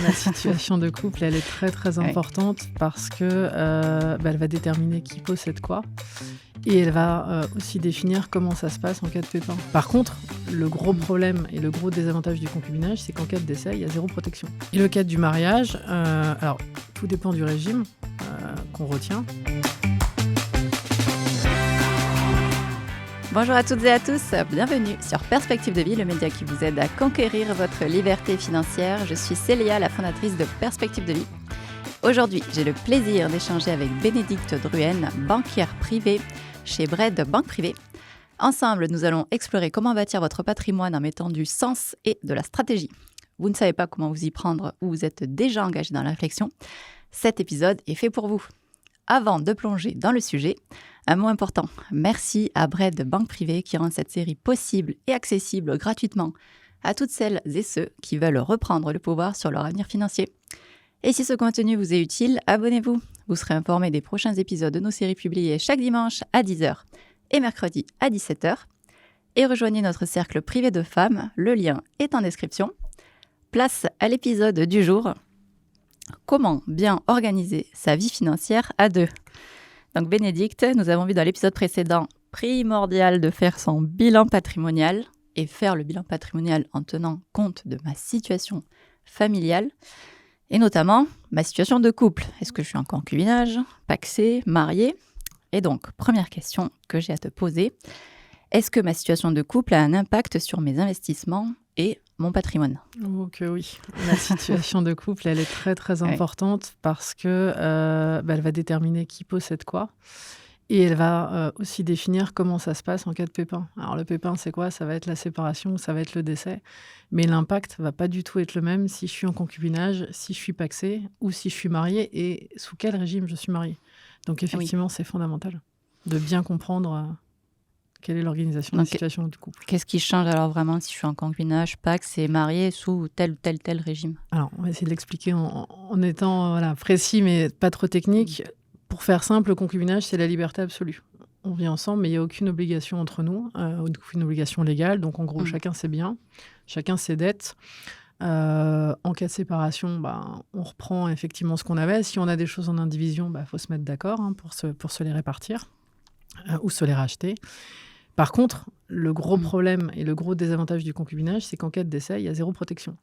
La situation de couple, elle est très très Ouais. importante parce que elle va déterminer qui possède quoi et elle va aussi définir comment ça se passe en cas de pépin. Par contre, le gros problème et le gros désavantage du concubinage, c'est qu'en cas de décès, il y a zéro protection. Et le cadre du mariage, alors tout dépend du régime qu'on retient. Bonjour à toutes et à tous, bienvenue sur Perspective de vie, le média qui vous aide à conquérir votre liberté financière. Je suis Célia, la fondatrice de Perspective de vie. Aujourd'hui, j'ai le plaisir d'échanger avec Bénédicte Druhen, banquière privée chez Bred Banque Privée. Ensemble, nous allons explorer comment bâtir votre patrimoine en mettant du sens et de la stratégie. Vous ne savez pas comment vous y prendre ou vous êtes déjà engagé dans la réflexion. Cet épisode est fait pour vous. Avant de plonger dans le sujet, un mot important. Merci à Bred Banque Privée qui rend cette série possible et accessible gratuitement à toutes celles et ceux qui veulent reprendre le pouvoir sur leur avenir financier. Et si ce contenu vous est utile, abonnez-vous. Vous serez informé des prochains épisodes de nos séries publiées chaque dimanche à 10h et mercredi à 17h. Et rejoignez notre cercle privé de femmes. Le lien est en description. Place à l'épisode du jour. Comment bien organiser sa vie financière à deux? Donc Bénédicte, nous avons vu dans l'épisode précédent, primordial de faire son bilan patrimonial et faire le bilan patrimonial en tenant compte de ma situation familiale et notamment ma situation de couple. Est-ce que je suis en concubinage, pacsée, mariée? Et donc, première question que j'ai à te poser, est-ce que ma situation de couple a un impact sur mes investissements et mon patrimoine? Oh que oui, la situation de couple, elle est très très importante parce que elle va déterminer qui possède quoi et elle va aussi définir comment ça se passe en cas de pépin. Alors le pépin, c'est quoi? Ça va être la séparation, ça va être le décès, mais l'impact va pas du tout être le même si je suis en concubinage, si je suis pacsée ou si je suis mariée et sous quel régime je suis mariée. Donc effectivement, c'est fondamental de bien comprendre quelle est l'organisation de la situation du couple. Qu'est-ce qui change alors vraiment si je suis en concubinage, pacs et mariée sous tel régime? Alors, on va essayer de l'expliquer en étant précis, mais pas trop technique. Pour faire simple, le concubinage, c'est la liberté absolue. On vit ensemble, mais il n'y a aucune obligation entre nous, aucune obligation légale. Donc, en gros, chacun ses biens, chacun ses dettes. En cas de séparation, on reprend effectivement ce qu'on avait. Si on a des choses en indivision, faut se mettre d'accord pour se les répartir ou se les racheter. Par contre, le gros problème et le gros désavantage du concubinage, c'est qu'en cas de décès, il y a zéro protection.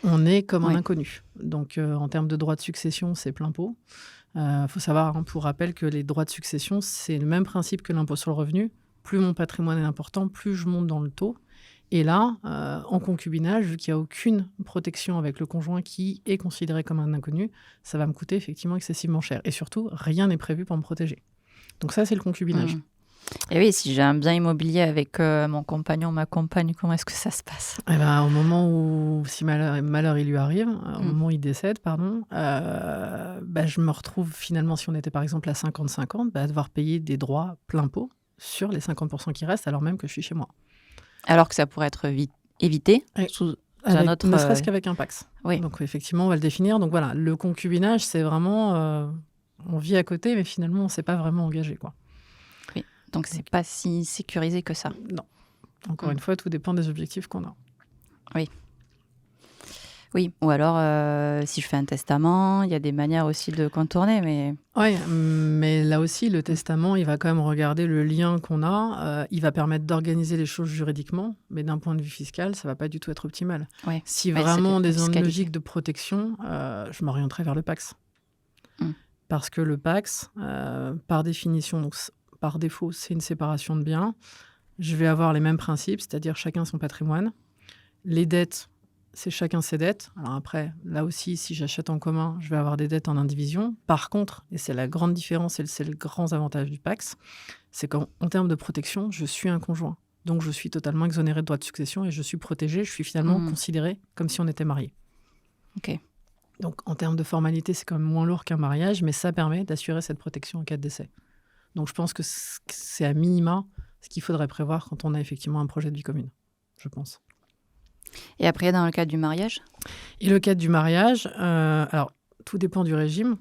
On est comme un inconnu. Donc, en termes de droits de succession, c'est plein pot. Faut savoir, pour rappel, que les droits de succession, c'est le même principe que l'impôt sur le revenu. Plus mon patrimoine est important, plus je monte dans le taux. Et là, en concubinage, vu qu'il n'y a aucune protection avec le conjoint qui est considéré comme un inconnu, ça va me coûter effectivement excessivement cher. Et surtout, rien n'est prévu pour me protéger. Donc ça, c'est le concubinage. Et oui, si j'ai un bien immobilier avec mon compagnon, ma compagne, comment est-ce que ça se passe? Au moment où, si malheur il lui arrive, au moment où il décède, je me retrouve finalement, si on était par exemple à 50-50, à devoir payer des droits plein pot sur les 50% qui restent, alors même que je suis chez moi. Alors que ça pourrait être évité sous un autre... Ne serait-ce qu'avec un Pacs. Oui. Donc effectivement, on va le définir. Donc voilà, le concubinage, c'est vraiment... on vit à côté, mais finalement, on ne s'est pas vraiment engagé, quoi. Donc, c'est pas si sécurisé que ça. Non. Encore une fois, tout dépend des objectifs qu'on a. Oui. Oui, ou alors, si je fais un testament, il y a des manières aussi de contourner, mais... Oui, mais là aussi, le testament, il va quand même regarder le lien qu'on a. Il va permettre d'organiser les choses juridiquement, mais d'un point de vue fiscal, ça ne va pas du tout être optimal. Ouais. Si vraiment des une logique de protection, je m'orienterai vers le Pacs. Parce que le Pacs, par définition... Donc, par défaut, c'est une séparation de biens. Je vais avoir les mêmes principes, c'est-à-dire chacun son patrimoine. Les dettes, c'est chacun ses dettes. Alors après, là aussi, si j'achète en commun, je vais avoir des dettes en indivision. Par contre, et c'est la grande différence et c'est le grand avantage du Pacs, c'est qu'en termes de protection, je suis un conjoint. Donc, je suis totalement exonéré de droits de succession et je suis protégé. Je suis finalement considéré comme si on était marié. Ok. Donc, en termes de formalité, c'est quand même moins lourd qu'un mariage, mais ça permet d'assurer cette protection en cas de décès. Donc, je pense que c'est à minima ce qu'il faudrait prévoir quand on a effectivement un projet de vie commune, je pense. Et après, dans le cadre du mariage? Et le cadre du mariage, alors, tout dépend du régime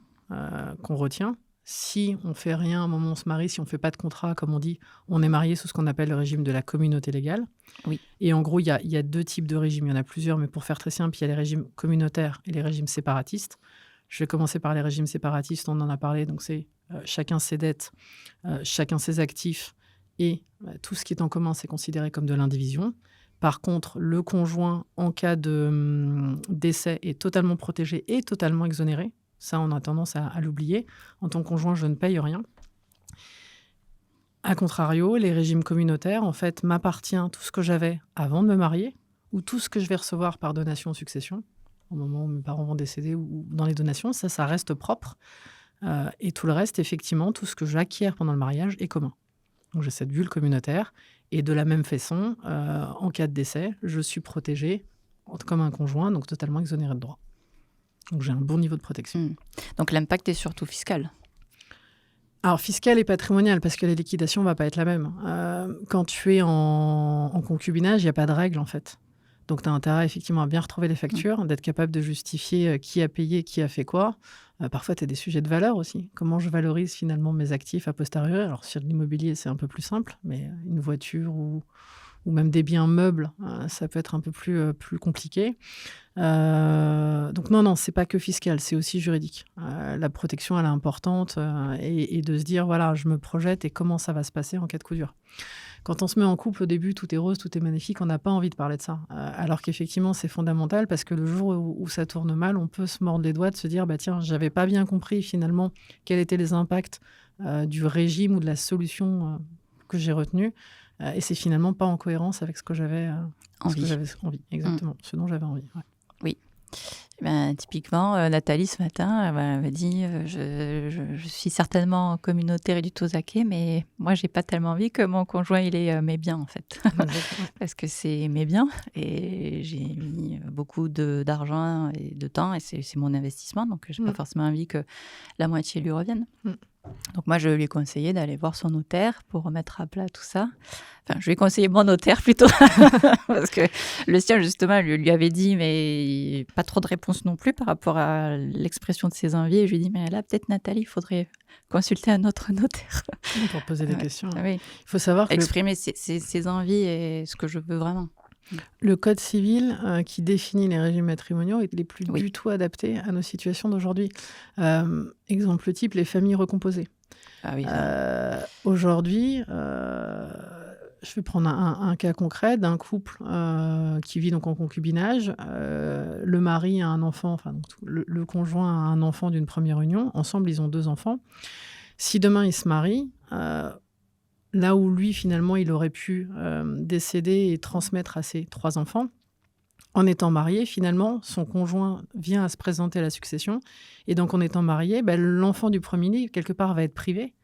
qu'on retient. si on fait rien, au moment où on se marie, si on fait pas de contrat, comme on dit, on est marié sous ce qu'on appelle le régime de la communauté légale. Oui. Et en gros, il y a 2 types de régimes. Il y en a plusieurs, mais pour faire très simple, il y a les régimes communautaires et les régimes séparatistes. Je vais commencer par les régimes séparatistes, on en a parlé. Donc, c'est chacun ses dettes, chacun ses actifs, et tout ce qui est en commun, c'est considéré comme de l'indivision. Par contre, le conjoint, en cas de décès, est totalement protégé et totalement exonéré. Ça, on a tendance à l'oublier. En tant que conjoint, je ne paye rien. A contrario, les régimes communautaires, en fait, m'appartient tout ce que j'avais avant de me marier ou tout ce que je vais recevoir par donation ou succession, au moment où mes parents vont décéder ou dans les donations, ça reste propre. Et tout le reste, effectivement, tout ce que j'acquiers pendant le mariage est commun. Donc, j'ai cette bulle communautaire. Et de la même façon, en cas de décès, je suis protégée comme un conjoint, donc totalement exonérée de droits. Donc, j'ai un bon niveau de protection. Donc, l'impact est surtout fiscal. Alors, fiscal et patrimonial, parce que la liquidation ne va pas être la même. Quand tu es en concubinage, il n'y a pas de règle, en fait. Donc, tu as intérêt, effectivement, à bien retrouver les factures, d'être capable de justifier qui a payé, qui a fait quoi. Parfois, tu as des sujets de valeur aussi. Comment je valorise finalement mes actifs a posteriori. Alors, sur l'immobilier, c'est un peu plus simple, mais une voiture ou même des biens meubles, ça peut être un peu plus compliqué. Donc non, c'est pas que fiscal, c'est aussi juridique. La protection, elle est importante, et de se dire, voilà, je me projette et comment ça va se passer en cas de coup dur. Quand on se met en couple, au début, tout est rose, tout est magnifique, on n'a pas envie de parler de ça. Alors qu'effectivement, c'est fondamental parce que le jour où ça tourne mal, on peut se mordre les doigts de se dire, bah tiens, j'avais pas bien compris finalement quels étaient les impacts du régime ou de la solution que j'ai retenue. Et c'est finalement pas en cohérence avec ce que j'avais envie. Exactement, ce dont j'avais envie. Ouais. Oui. Typiquement, Nathalie, ce matin, elle m'a dit je suis certainement communautaire et du Tozake, mais moi, j'ai pas tellement envie que mon conjoint il ait mes biens, en fait. Parce que c'est mes biens et j'ai mis beaucoup d'argent et de temps et c'est mon investissement, donc j'ai pas forcément envie que la moitié lui revienne. Donc moi, je lui ai conseillé d'aller voir son notaire pour remettre à plat tout ça. Enfin, je lui ai conseillé mon notaire plutôt, parce que le sien, justement, lui avait dit, mais pas trop de réponse non plus par rapport à l'expression de ses envies. Et je lui ai dit, mais là, peut-être, Nathalie, il faudrait consulter un autre notaire. Pour poser des questions. Oui. Il faut savoir que exprimer ses envies et ce que je veux vraiment. Le code civil qui définit les régimes matrimoniaux, il n'est plus du tout adapté à nos situations d'aujourd'hui. Exemple type, les familles recomposées. Ah oui, aujourd'hui, je vais prendre un cas concret d'un couple qui vit donc en concubinage. Le mari a un enfant, enfin donc, le conjoint a un enfant d'une première union. Ensemble, ils ont 2 enfants. Si demain, ils se marient... là où lui, finalement, il aurait pu décéder et transmettre à ses 3 enfants, en étant marié, finalement, son conjoint vient à se présenter à la succession. Et donc, en étant marié, l'enfant du premier-né, quelque part, va être privé,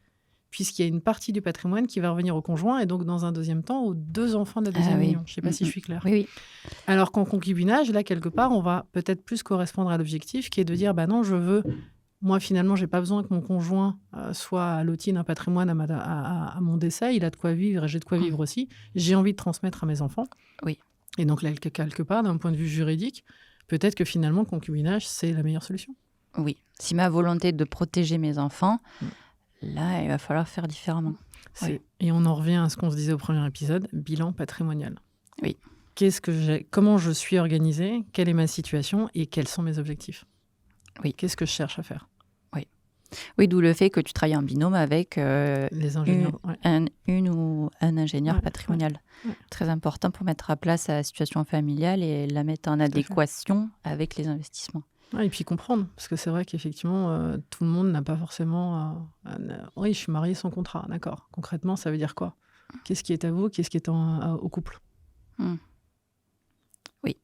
puisqu'il y a une partie du patrimoine qui va revenir au conjoint, et donc, dans un deuxième temps, aux 2 enfants de la deuxième union. Je ne sais pas si je suis claire. Oui. Alors qu'en concubinage, là, quelque part, on va peut-être plus correspondre à l'objectif, qui est de dire, non, je veux... Moi, finalement, je n'ai pas besoin que mon conjoint soit alloti d'un patrimoine à mon décès. Il a de quoi vivre et j'ai de quoi vivre aussi. J'ai envie de transmettre à mes enfants. Oui. Et donc, là, quelque part, d'un point de vue juridique, peut-être que finalement, le concubinage, c'est la meilleure solution. Oui. Si ma volonté est de protéger mes enfants, là, il va falloir faire différemment. Oui. Et on en revient à ce qu'on se disait au premier épisode, bilan patrimonial. Oui. Comment je suis organisée, quelle est ma situation et quels sont mes objectifs. Oui. Qu'est-ce que je cherche à faire? Oui, d'où le fait que tu travailles en binôme avec les ingénieurs, une ou un ingénieur patrimonial. Ouais. Très important pour mettre à plat sa situation familiale et la mettre en adéquation avec les investissements. Et puis comprendre, parce que c'est vrai qu'effectivement, tout le monde n'a pas forcément... oui, je suis mariée sans contrat, d'accord. Concrètement, ça veut dire quoi? Qu'est-ce qui est à vous? Qu'est-ce qui est au couple? Oui.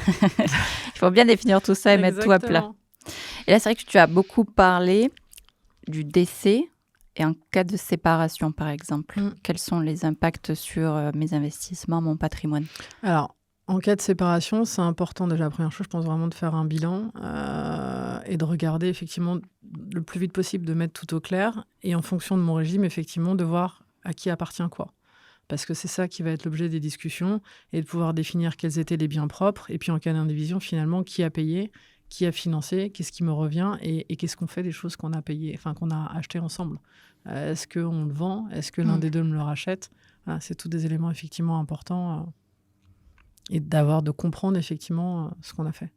Il faut bien définir tout ça et mettre tout à plat. Et là, c'est vrai que tu as beaucoup parlé du décès et en cas de séparation, par exemple. Quels sont les impacts sur mes investissements, mon patrimoine? Alors, en cas de séparation, c'est important déjà, la première chose, je pense vraiment de faire un bilan et de regarder effectivement le plus vite possible, de mettre tout au clair et en fonction de mon régime, effectivement, de voir à qui appartient quoi. Parce que c'est ça qui va être l'objet des discussions et de pouvoir définir quels étaient les biens propres et puis en cas d'indivision, finalement, qui a payé, qui a financé, qu'est-ce qui me revient et qu'est-ce qu'on fait des choses qu'on a payées, enfin qu'on a achetées ensemble. Est-ce qu'on le vend? Est-ce que l'un des deux me le rachète? Voilà, c'est tous des éléments effectivement importants et de comprendre effectivement ce qu'on a fait.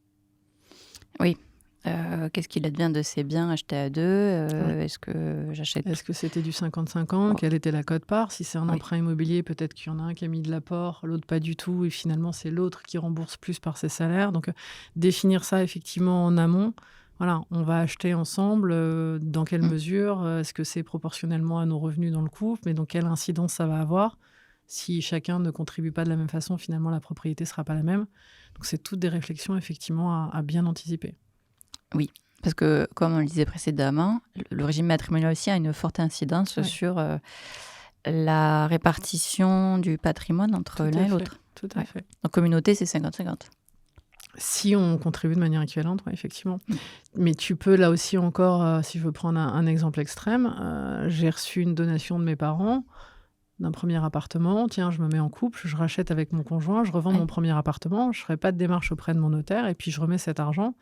Oui. Qu'est-ce qu'il advient de ces biens achetés à deux? Est-ce que j'achète? Est-ce que c'était du 50-50? Quelle était la quote-part? Si c'est un emprunt immobilier, peut-être qu'il y en a un qui a mis de l'apport, l'autre pas du tout, et finalement c'est l'autre qui rembourse plus par ses salaires. Donc définir ça effectivement en amont. Voilà, on va acheter ensemble, dans quelle mesure? Est-ce que c'est proportionnellement à nos revenus dans le couple? Mais donc quelle incidence ça va avoir? Si chacun ne contribue pas de la même façon, finalement la propriété ne sera pas la même. Donc c'est toutes des réflexions effectivement à bien anticiper. Oui, parce que, comme on le disait précédemment, le régime matrimonial aussi a une forte incidence sur la répartition du patrimoine entre l'un et l'autre. Tout à fait. En communauté, c'est 50-50. Si on contribue de manière équivalente, effectivement. Mais tu peux, là aussi encore, si je veux prendre un exemple extrême, j'ai reçu une donation de mes parents d'un premier appartement. Tiens, je me mets en couple, je rachète avec mon conjoint, je revends mon premier appartement, je ne ferai pas de démarche auprès de mon notaire et puis je remets cet argent.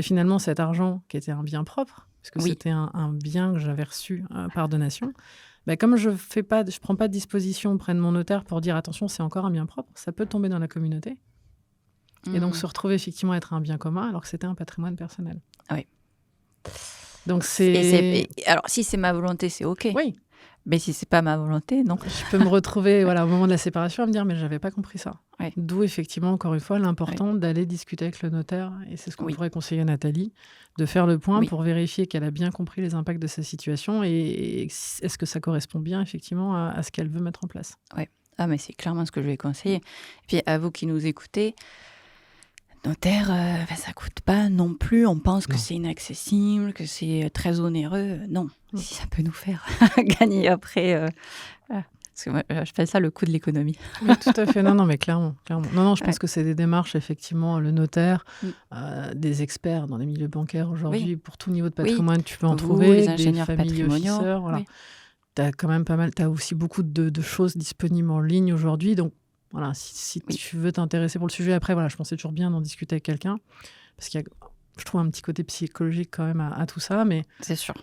Finalement, cet argent, qui était un bien propre, parce que c'était un bien que j'avais reçu par donation, comme je ne prends pas de disposition auprès de mon notaire pour dire « attention, c'est encore un bien propre », ça peut tomber dans la communauté. Et donc se retrouver effectivement à être un bien commun alors que c'était un patrimoine personnel. Oui. Donc alors, si c'est ma volonté, c'est OK. Oui. Mais si c'est pas ma volonté, non. Je peux me retrouver au moment de la séparation à me dire mais j'avais pas compris ça. D'où effectivement encore une fois l'important d'aller discuter avec le notaire et c'est ce qu'on pourrait conseiller à Nathalie, de faire le point pour vérifier qu'elle a bien compris les impacts de sa situation et est-ce que ça correspond bien effectivement à ce qu'elle veut mettre en place. Oui. Ah mais c'est clairement ce que je vais conseiller. Et puis à vous qui nous écoutez, notaire, ça coûte pas non plus. On pense que c'est inaccessible, que c'est très onéreux. Non, si ça peut nous faire gagner après. Parce que moi, je fais ça le coût de l'économie. Oui, tout à fait. Non, mais clairement. Non, je pense que c'est des démarches, effectivement, le notaire, des experts dans les milieux bancaires aujourd'hui, pour tout niveau de patrimoine, tu peux en trouver, les ingénieurs des family officers. Voilà. Tu as quand même pas mal, tu as aussi beaucoup de choses disponibles en ligne aujourd'hui. Donc, voilà, si tu veux t'intéresser pour le sujet, après, je pense que c'est toujours bien d'en discuter avec quelqu'un. Parce qu'il y a, je trouve, un petit côté psychologique quand même à tout ça. Mais, c'est sûr.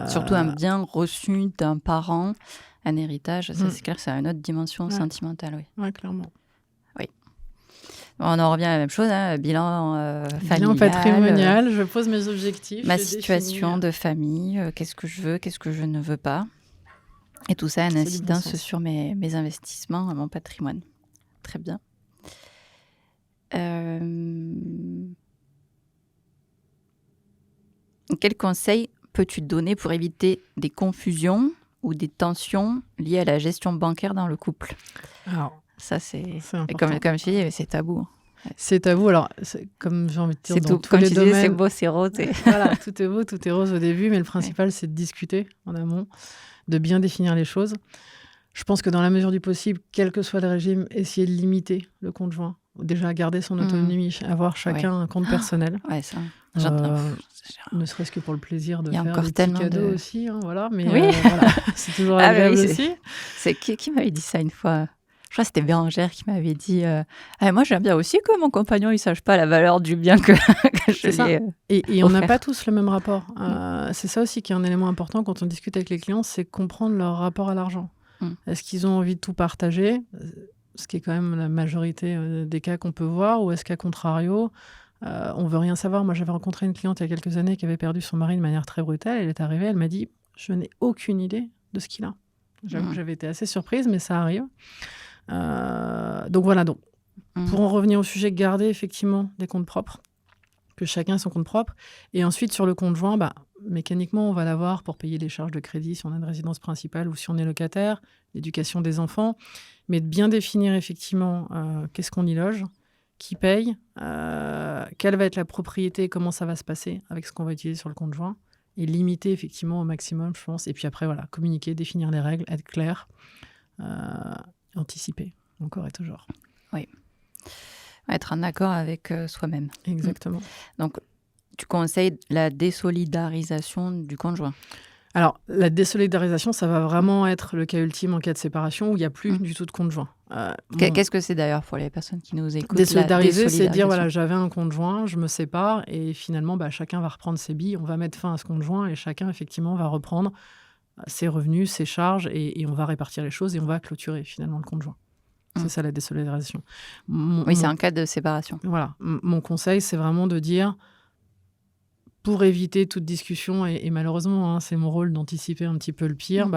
Surtout un bien reçu d'un parent, un héritage, ça c'est clair, c'est une autre dimension sentimentale. Oui, clairement. Oui. On en revient à la même chose, bilan familial. Bilan patrimonial, je pose mes objectifs. Ma situation de famille, qu'est-ce que je veux, qu'est-ce que je ne veux pas. Et tout ça a une incidence sur mes investissements, mon patrimoine. Très bien. Quels conseils peux-tu donner pour éviter des confusions ou des tensions liées à la gestion bancaire dans le couple? Alors, ça, c'est comme je dis, c'est tabou. C'est tabou. Alors, comme j'ai envie de dire, c'est dans tout. tous Comme les tu domaines, disais, c'est beau, c'est rose. Voilà, tout est beau, tout est rose au début, mais le principal, c'est de discuter en amont, de bien définir les choses. Je pense que dans la mesure du possible, quel que soit le régime, essayer de limiter le conjoint. Déjà, garder son autonomie, avoir chacun un compte personnel. Ouais, ça. Ne serait-ce que pour le plaisir de faire des petits cadeaux aussi. Voilà, mais c'est toujours Ah, agréable oui, aussi. C'est qui m'avait dit ça une fois? Je crois que c'était Bérangère qui m'avait dit moi, j'aime bien aussi que mon compagnon ne sache pas la valeur du bien que je lui ai Et on n'a pas tous le même rapport. C'est ça aussi qui est un élément important quand on discute avec les clients, c'est comprendre leur rapport à l'argent. Est-ce qu'ils ont envie de tout partager, ce qui est quand même la majorité des cas qu'on peut voir, ou est-ce qu'à contrario, on veut rien savoir. Moi, j'avais rencontré une cliente il y a quelques années qui avait perdu son mari de manière très brutale. Elle est arrivée, elle m'a dit « Je n'ai aucune idée de ce qu'il a ». J'avoue que j'avais été assez surprise, mais ça arrive. Donc voilà, pour en revenir au sujet, garder effectivement des comptes propres, que chacun ait son compte propre. Et ensuite, sur le compte joint, mécaniquement, on va l'avoir pour payer les charges de crédit si on a une résidence principale ou si on est locataire, l'éducation des enfants, mais de bien définir effectivement qu'est-ce qu'on y loge, qui paye, quelle va être la propriété, comment ça va se passer avec ce qu'on va utiliser sur le compte joint, et limiter effectivement au maximum, je pense. Et puis après, communiquer, définir les règles, être clair, anticiper, encore et toujours. Oui. Être en accord avec soi-même. Exactement. Donc, tu conseilles la désolidarisation du conjoint? Alors, la désolidarisation, ça va vraiment être le cas ultime en cas de séparation où il n'y a plus du tout de conjoint. Qu'est-ce que c'est d'ailleurs pour les personnes qui nous écoutent? Désolidariser, c'est dire, voilà, j'avais un conjoint, je me sépare et finalement, chacun va reprendre ses billes, on va mettre fin à ce conjoint et chacun, effectivement, va reprendre ses revenus, ses charges et on va répartir les choses et on va clôturer finalement le conjoint. C'est ça la désolidarisation. C'est un cas de séparation. Voilà. Mon conseil, c'est vraiment de dire... Pour éviter toute discussion, et malheureusement, c'est mon rôle d'anticiper un petit peu le pire,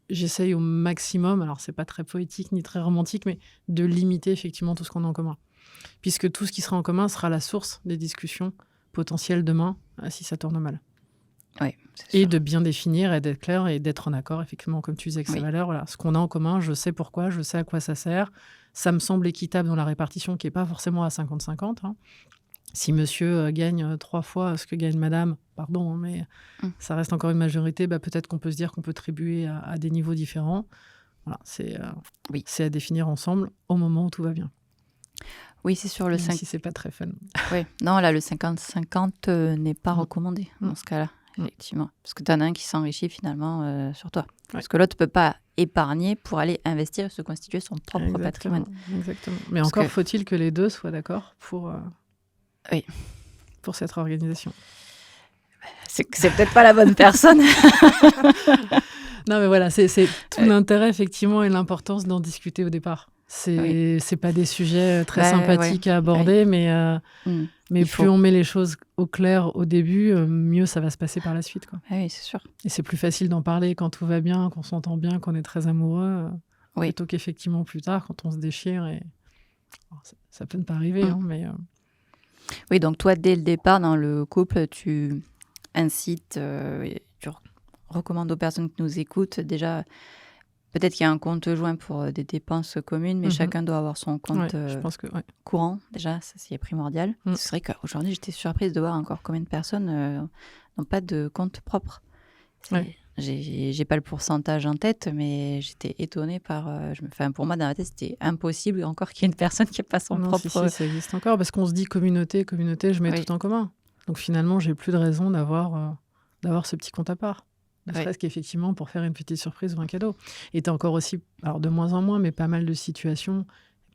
j'essaye au maximum, alors c'est pas très poétique ni très romantique, mais de limiter effectivement tout ce qu'on a en commun. Puisque tout ce qui sera en commun sera la source des discussions potentielles demain, si ça tourne mal. Oui, et de bien définir et d'être clair et d'être en accord, effectivement, comme tu disais, avec ces valeurs. Voilà, ce qu'on a en commun, je sais pourquoi, je sais à quoi ça sert. Ça me semble équitable dans la répartition qui n'est pas forcément à 50-50. Si monsieur gagne 3 fois ce que gagne madame, pardon, mais ça reste encore une majorité, peut-être qu'on peut se dire qu'on peut tribuer à des niveaux différents. Voilà, c'est à définir ensemble au moment où tout va bien. Oui, c'est sur le 5. Si c'est pas très fun. Oui, non, là, le 50-50 n'est pas recommandé dans ce cas-là, effectivement. Parce que tu en as un qui s'enrichit finalement sur toi. Parce que l'autre ne peut pas épargner pour aller investir et se constituer son propre patrimoine. Exactement. Mais encore faut-il que les deux soient d'accord pour cette organisation. C'est peut-être pas la bonne personne. Non, mais voilà, c'est tout l'intérêt, effectivement, et l'importance d'en discuter au départ. C'est pas des sujets très sympathiques à aborder, mais plus on met les choses au clair au début, mieux ça va se passer par la suite, quoi. Oui, c'est sûr. Et c'est plus facile d'en parler quand tout va bien, qu'on s'entend bien, qu'on est très amoureux, plutôt qu'effectivement plus tard, quand on se déchire. Ça peut ne pas arriver, mais... Oui, donc toi, dès le départ, dans le couple, tu incites, tu recommandes aux personnes qui nous écoutent, déjà, peut-être qu'il y a un compte joint pour des dépenses communes, mais chacun doit avoir son compte je pense que, courant, déjà, ça c'est primordial. C'est vrai qu'aujourd'hui, j'étais surprise de voir encore combien de personnes n'ont pas de compte propre. J'ai pas le pourcentage en tête, mais j'étais étonnée par... pour moi, dans ma tête, c'était impossible encore qu'il y ait une personne qui n'ait pas son propre... Si, ça existe encore, parce qu'on se dit communauté, je mets tout en commun. Donc finalement, j'ai plus de raison d'avoir ce petit compte à part. Ne serait-ce qu'effectivement pour faire une petite surprise ou un cadeau. Et tu as encore aussi, alors de moins en moins, mais pas mal de situations,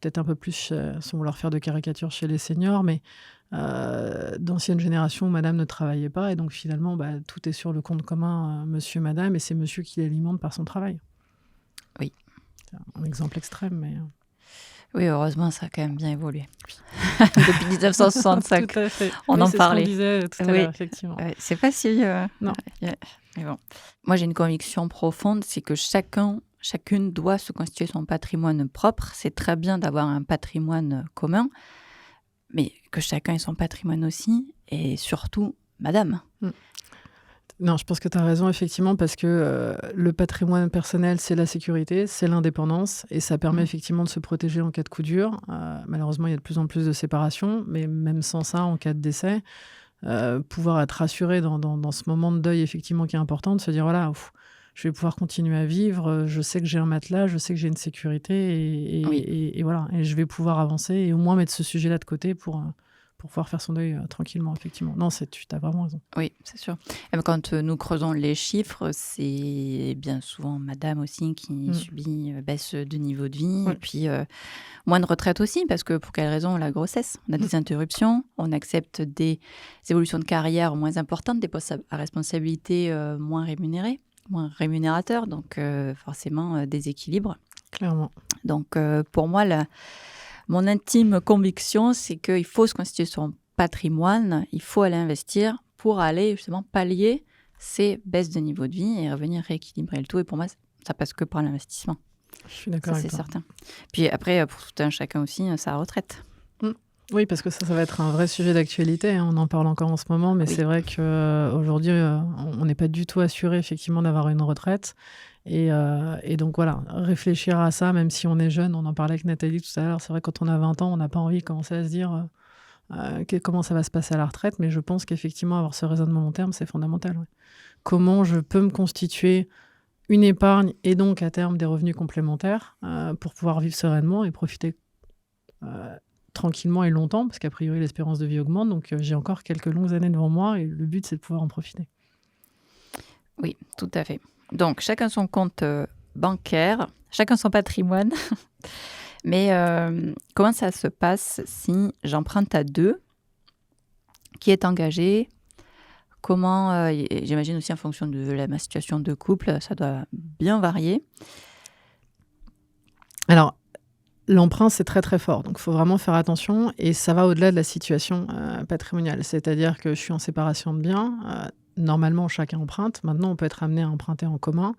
peut-être un peu plus, sans vouloir faire de caricature chez les seniors, mais d'anciennes générations où madame ne travaillait pas, et donc finalement, tout est sur le compte commun monsieur, madame, et c'est monsieur qui l'alimente par son travail. Oui. C'est un exemple extrême, mais... Oui, heureusement, ça a quand même bien évolué. Depuis 1965, tout à fait. On en parlait. C'est ce qu'on disait tout à l'heure, effectivement. C'est pas si... Non. Mais bon. Moi, j'ai une conviction profonde, c'est que chacune doit se constituer son patrimoine propre. C'est très bien d'avoir un patrimoine commun, mais que chacun ait son patrimoine aussi, et surtout, madame. Non, je pense que tu as raison, effectivement, parce que le patrimoine personnel, c'est la sécurité, c'est l'indépendance, et ça permet effectivement de se protéger en cas de coup dur. Malheureusement, il y a de plus en plus de séparations, mais même sans ça, en cas de décès, pouvoir être rassuré dans ce moment de deuil, effectivement, qui est important, de se dire, voilà, je vais pouvoir continuer à vivre, je sais que j'ai un matelas, je sais que j'ai une sécurité, et voilà, et je vais pouvoir avancer, et au moins mettre ce sujet-là de côté pour pouvoir faire son deuil tranquillement, effectivement. Non, tu as vraiment raison. Oui, c'est sûr. Et quand nous creusons les chiffres, c'est bien souvent madame aussi qui subit baisse de niveau de vie, et puis moins de retraite aussi, parce que pour quelle raison? La grossesse. On a des interruptions, on accepte des évolutions de carrière moins importantes, des postes à responsabilité moins rémunérés, moins rémunérateurs, donc forcément déséquilibre. Clairement. Donc pour moi, mon intime conviction, c'est qu'il faut se constituer son patrimoine, il faut aller investir pour aller justement pallier ces baisses de niveau de vie et revenir rééquilibrer le tout. Et pour moi, ça passe que par l'investissement. Je suis d'accord avec toi. Ça, c'est certain. Puis après, pour tout un chacun aussi, sa retraite. Oui, parce que ça va être un vrai sujet d'actualité. On en parle encore en ce moment, mais c'est vrai qu'aujourd'hui, on n'est pas du tout assuré effectivement d'avoir une retraite. Et donc voilà, réfléchir à ça, même si on est jeune, on en parlait avec Nathalie tout à l'heure, c'est vrai que quand on a 20 ans, on n'a pas envie de commencer à se dire comment ça va se passer à la retraite, mais je pense qu'effectivement, avoir ce raisonnement long terme, c'est fondamental. Ouais. Comment je peux me constituer une épargne et donc à terme des revenus complémentaires pour pouvoir vivre sereinement et profiter tranquillement et longtemps, parce qu'a priori l'espérance de vie augmente, donc j'ai encore quelques longues années devant moi et le but c'est de pouvoir en profiter. Oui, tout à fait. Donc, chacun son compte bancaire, chacun son patrimoine. Mais comment ça se passe si j'emprunte à deux? Qui est engagé? Comment, j'imagine aussi en fonction de ma situation de couple, ça doit bien varier. Alors, l'emprunt, c'est très très fort, donc il faut vraiment faire attention et ça va au-delà de la situation patrimoniale. C'est-à-dire que je suis en séparation de biens, normalement chacun emprunte, maintenant on peut être amené à emprunter en commun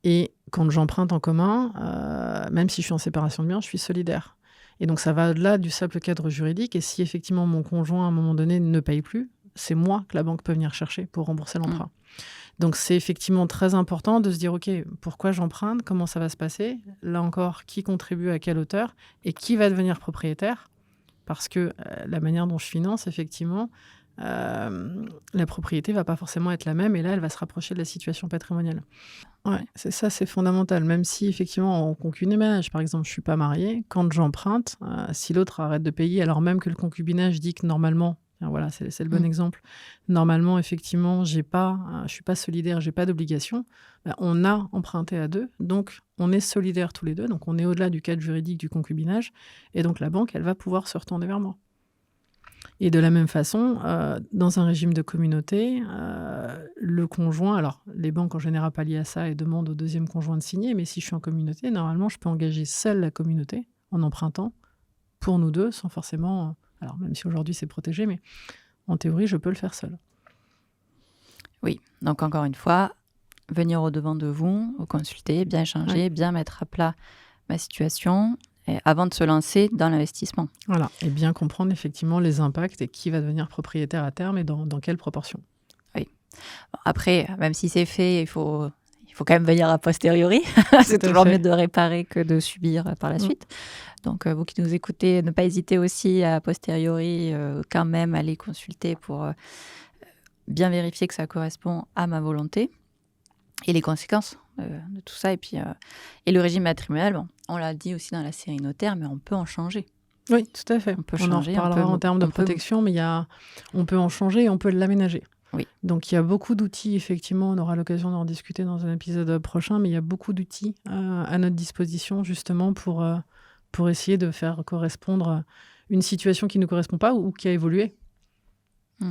et quand j'emprunte en commun, même si je suis en séparation de biens, je suis solidaire. Et donc ça va au-delà du simple cadre juridique et si effectivement mon conjoint à un moment donné ne paye plus, c'est moi que la banque peut venir chercher pour rembourser l'emprunt. Donc c'est effectivement très important de se dire, OK, pourquoi j'emprunte? Comment ça va se passer? Là encore, qui contribue à quelle hauteur? Et qui va devenir propriétaire? Parce que la manière dont je finance, effectivement, la propriété ne va pas forcément être la même. Et là, elle va se rapprocher de la situation patrimoniale. Ouais, c'est ça, c'est fondamental. Même si, effectivement, en concubinage, par exemple, je ne suis pas mariée, quand j'emprunte, si l'autre arrête de payer, alors même que le concubinage dit que normalement, voilà, c'est le bon exemple. Normalement, effectivement, je ne suis pas solidaire, je n'ai pas d'obligation. On a emprunté à deux, donc on est solidaires tous les deux. Donc on est au-delà du cadre juridique du concubinage. Et donc la banque, elle va pouvoir se retourner vers moi. Et de la même façon, dans un régime de communauté, le conjoint, alors les banques en général pallient à ça et demandent au deuxième conjoint de signer, mais si je suis en communauté, normalement, je peux engager seule la communauté en empruntant pour nous deux, sans forcément... alors même si aujourd'hui c'est protégé, mais en théorie, je peux le faire seul. Oui, donc encore une fois, venir au-devant de vous, vous consulter, bien échanger, bien mettre à plat ma situation et avant de se lancer dans l'investissement. Voilà, et bien comprendre effectivement les impacts et qui va devenir propriétaire à terme et dans quelle proportion. Oui. Après, même si c'est fait, il faut quand même venir a posteriori. C'est toujours mieux de réparer que de subir par la suite. Donc, vous qui nous écoutez, ne pas hésiter aussi à posteriori quand même aller consulter pour bien vérifier que ça correspond à ma volonté et les conséquences de tout ça. Et puis, et le régime matrimonial, bon, on l'a dit aussi dans la série notaire, mais on peut en changer. Oui, tout à fait. On peut changer. On en reparlera en termes de protection, mais on peut en changer et on peut l'aménager. Oui. Donc, il y a beaucoup d'outils, effectivement, on aura l'occasion d'en discuter dans un épisode prochain, mais il y a beaucoup d'outils à notre disposition, justement, pour essayer de faire correspondre une situation qui ne correspond pas ou qui a évolué.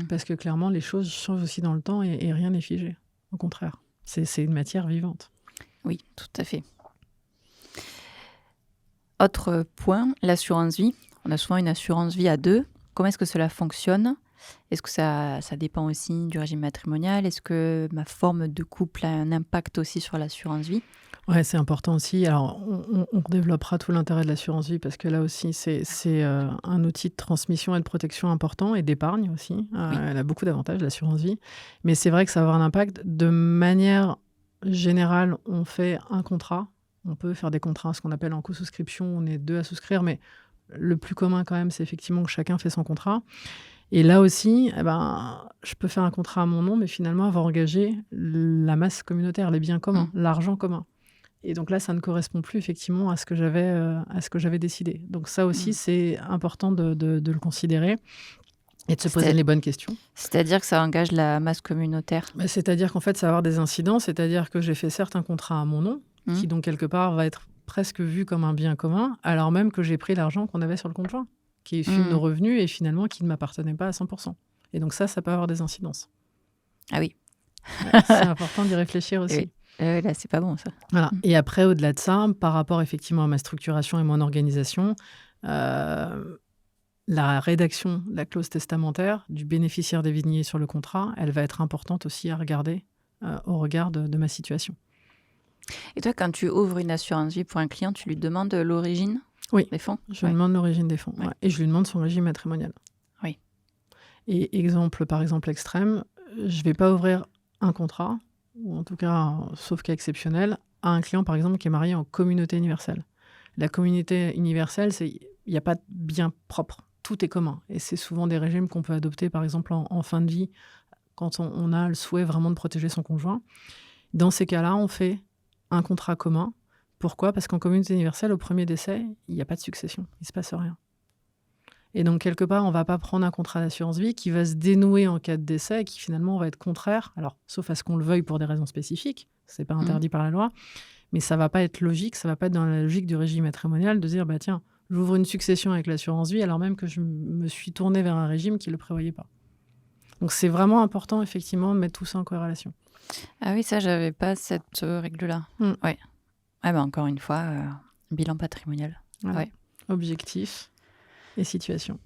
Parce que clairement, les choses changent aussi dans le temps et rien n'est figé. Au contraire, c'est une matière vivante. Oui, tout à fait. Autre point, l'assurance vie. On a souvent une assurance vie à deux. Comment est-ce que cela fonctionne ? Est-ce que ça dépend aussi du régime matrimonial ? Est-ce que ma forme de couple a un impact aussi sur l'assurance vie ? Oui, c'est important aussi. Alors, on développera tout l'intérêt de l'assurance vie parce que là aussi, c'est un outil de transmission et de protection important et d'épargne aussi. Oui. Elle a beaucoup d'avantages, l'assurance vie. Mais c'est vrai que ça va avoir un impact. De manière générale, on fait un contrat. On peut faire des contrats, ce qu'on appelle en co-souscription. On est deux à souscrire, mais le plus commun quand même, c'est effectivement que chacun fait son contrat. Et là aussi, je peux faire un contrat à mon nom, mais finalement avoir engagé la masse communautaire, les biens communs, l'argent commun. Et donc là, ça ne correspond plus effectivement à ce que j'avais décidé. Donc ça aussi, c'est important de le considérer et de se poser les bonnes questions. C'est-à-dire que ça engage la masse communautaire ? C'est-à-dire qu'en fait, ça va avoir des incidents. C'est-à-dire que j'ai fait certes un contrat à mon nom, qui donc quelque part va être presque vu comme un bien commun, alors même que j'ai pris l'argent qu'on avait sur le compte joint, qui est issu de nos revenus et finalement qui ne m'appartenait pas à 100%. Et donc ça peut avoir des incidences. Ah oui. C'est important d'y réfléchir aussi. Oui. Là, c'est pas bon, ça. Voilà. Et après, au-delà de ça, par rapport effectivement à ma structuration et mon organisation, la rédaction de la clause testamentaire du bénéficiaire désigné sur le contrat, elle va être importante aussi à regarder au regard de ma situation. Et toi, quand tu ouvres une assurance vie pour un client, tu lui demandes l'origine des fonds ? Je lui demande l'origine des fonds. Ouais. Et je lui demande son régime matrimonial. Oui. Et par exemple extrême, je ne vais pas ouvrir un contrat, ou en tout cas, sauf cas exceptionnel, à un client, par exemple, qui est marié en communauté universelle. La communauté universelle, il n'y a pas de bien propre. Tout est commun. Et c'est souvent des régimes qu'on peut adopter, par exemple, en fin de vie, quand on a le souhait vraiment de protéger son conjoint. Dans ces cas-là, on fait un contrat commun. Pourquoi ? Parce qu'en communauté universelle, au premier décès, il n'y a pas de succession. Il ne se passe rien. Et donc, quelque part, on ne va pas prendre un contrat d'assurance vie qui va se dénouer en cas de décès et qui finalement va être contraire, alors sauf à ce qu'on le veuille pour des raisons spécifiques, ce n'est pas interdit par la loi, mais ça ne va pas être logique, ça ne va pas être dans la logique du régime matrimonial de dire, tiens, j'ouvre une succession avec l'assurance vie alors même que je me suis tournée vers un régime qui ne le prévoyait pas. Donc, c'est vraiment important, effectivement, de mettre tout ça en corrélation. Ah oui, ça, je n'avais pas cette règle-là. Oui. Ah ben, encore une fois, bilan patrimonial. Voilà. Ouais. Objectif et situation,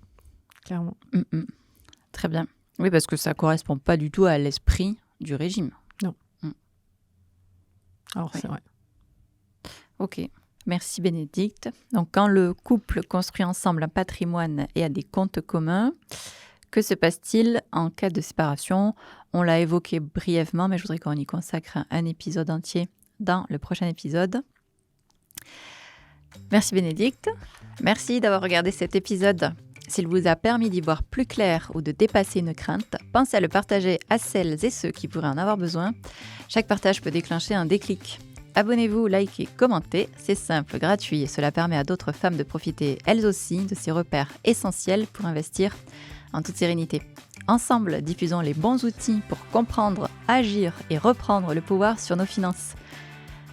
clairement. Très bien. Oui, parce que ça ne correspond pas du tout à l'esprit du régime. Non. Alors, c'est vrai. Ok. Merci Bénédicte. Donc, quand le couple construit ensemble un patrimoine et a des comptes communs, que se passe-t-il en cas de séparation ? On l'a évoqué brièvement, mais je voudrais qu'on y consacre un épisode entier dans le prochain épisode. Merci Bénédicte. Merci d'avoir regardé cet épisode. S'il vous a permis d'y voir plus clair ou de dépasser une crainte, pensez à le partager à celles et ceux qui pourraient en avoir besoin. Chaque partage peut déclencher un déclic. Abonnez-vous, likez, commentez. C'est simple, gratuit et cela permet à d'autres femmes de profiter elles aussi de ces repères essentiels pour investir en toute sérénité. Ensemble, diffusons les bons outils pour comprendre, agir et reprendre le pouvoir sur nos finances.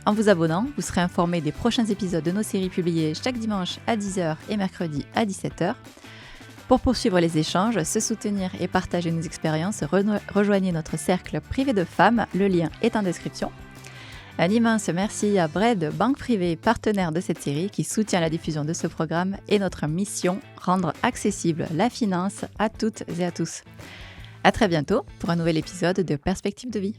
En vous abonnant, vous serez informé des prochains épisodes de nos séries publiées chaque dimanche à 10h et mercredi à 17h. Pour poursuivre les échanges, se soutenir et partager nos expériences, rejoignez notre cercle privé de femmes, le lien est en description. Un immense merci à Bread, banque privée partenaire de cette série qui soutient la diffusion de ce programme et notre mission, rendre accessible la finance à toutes et à tous. À très bientôt pour un nouvel épisode de Perspective de vie.